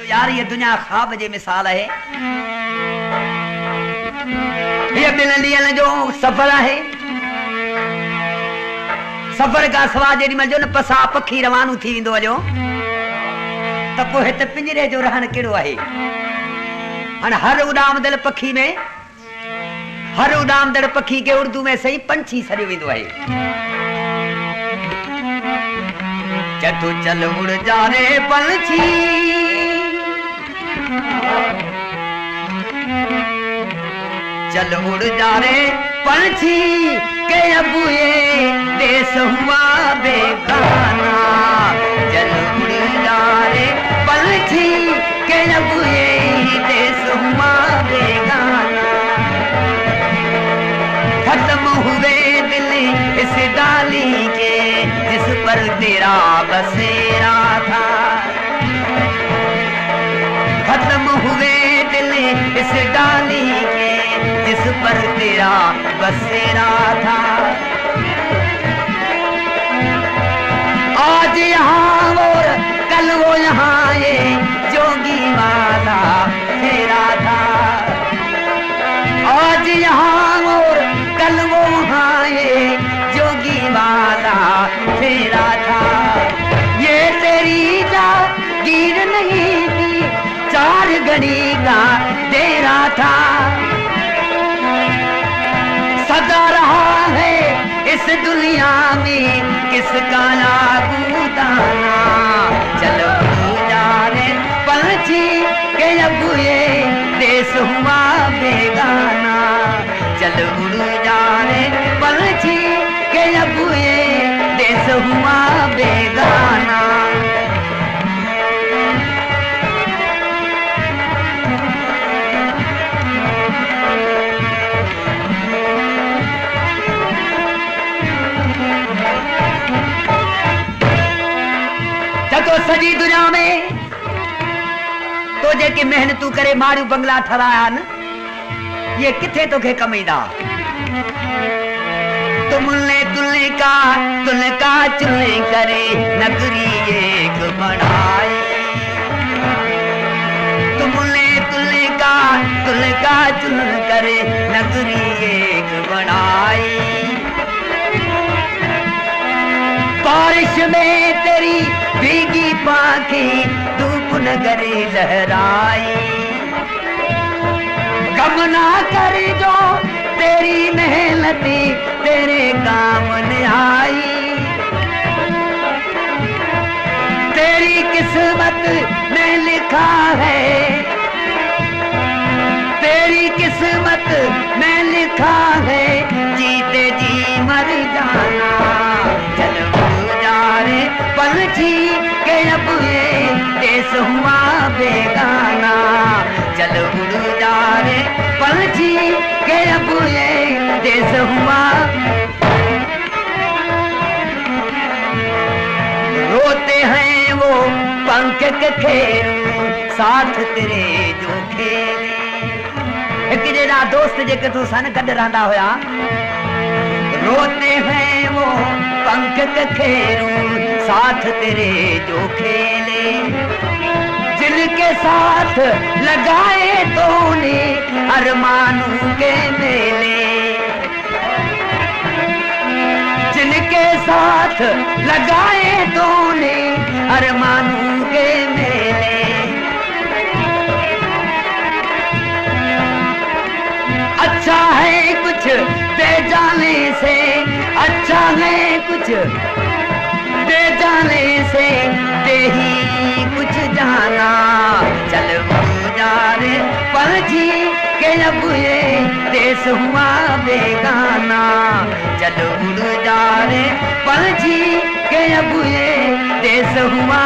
तो यार ये दुनिया ख्वाब जे मिसाल है, ये ॿिनि जो सफ़र है। सफ़र का सवाल जेॾी महिल जो न पसा पखी रवानो थी वेंदो वञो त पोइ हिते पिंजरे जो रहण कहिड़ो आहे। हाणे हर उॾामदड़ पखी में, हर उॾामदड़ पखी के उर्दू में सही पंछी सॾियो वेंदो आहे। चतु चल उड़ जा रे पंछी, चल उड़ जा रे पंछी के अब ये देश हुआ बेगाना। चल उड़ जा रे पंछी के अब ये देश हुआ बेगाना। खत्म हुए दिल इस डाली के जिस पर तेरा बसेरा था। खत्म हुए दिल इस डाली के जिस पर तेरा बसेरा था। आज यहाँ और कल वो यहाँ ये जोगी वाला फेरा था। आज यहाँ और कल वो वहाँ ये जोगी वाला फेरा था। ये तेरी जागीर नहीं थी, चार घड़ी का डेरा था। सदा रहा है इस दुनिया में किसका लागू दाना। चलो जा रे पंछी के अब ये देश हुआ बेगाना। चल उड़ जा रे पंछी के अब ये देश हुआ बेगाना। तो सजी दुनिया में तो जेके मेहनतू करे मारू बंगला ठराया न, ये किथे तोखे कम ईंदा। तुमने तुल का चुने करे नगरी एक बनाई। तुमने तुल का चुन करे नगरी एक बनाई। बारिश में तेरी भीगी पाखी धूप नगरी लहराई। गम ना कर जो तेरी मेहनती तेरे काम न आई। तेरी किस्मत में लिखा है, तेरी किस्मत में लिखा है जीते जी मर जाना। चल रे पंछी के अब ये देश हुआ बेगाना। चल उड़ जा रे पंछी के अब ये देश हुआ। रोते हैं वो पंख के खेरू साथ तेरे जो खेले। एक जेड़ा दोस्त जेके तू सन गड रहंदा होया। रोते हैं वो पंख के खेरू साथ तेरे जो खेले। जिनके साथ लगाए तूने अरमानों के मेले। जिनके साथ लगाए तूने अरमानों के मेले। अच्छा है कुछ दे जाने से, अच्छा है कुछ दे जाने से दे ही कुछ जाना। चल जा रे पंछी के अब ये देश हुआ बेगाना। चल उड़ जा रे पंछी के अब ये देश हुआ।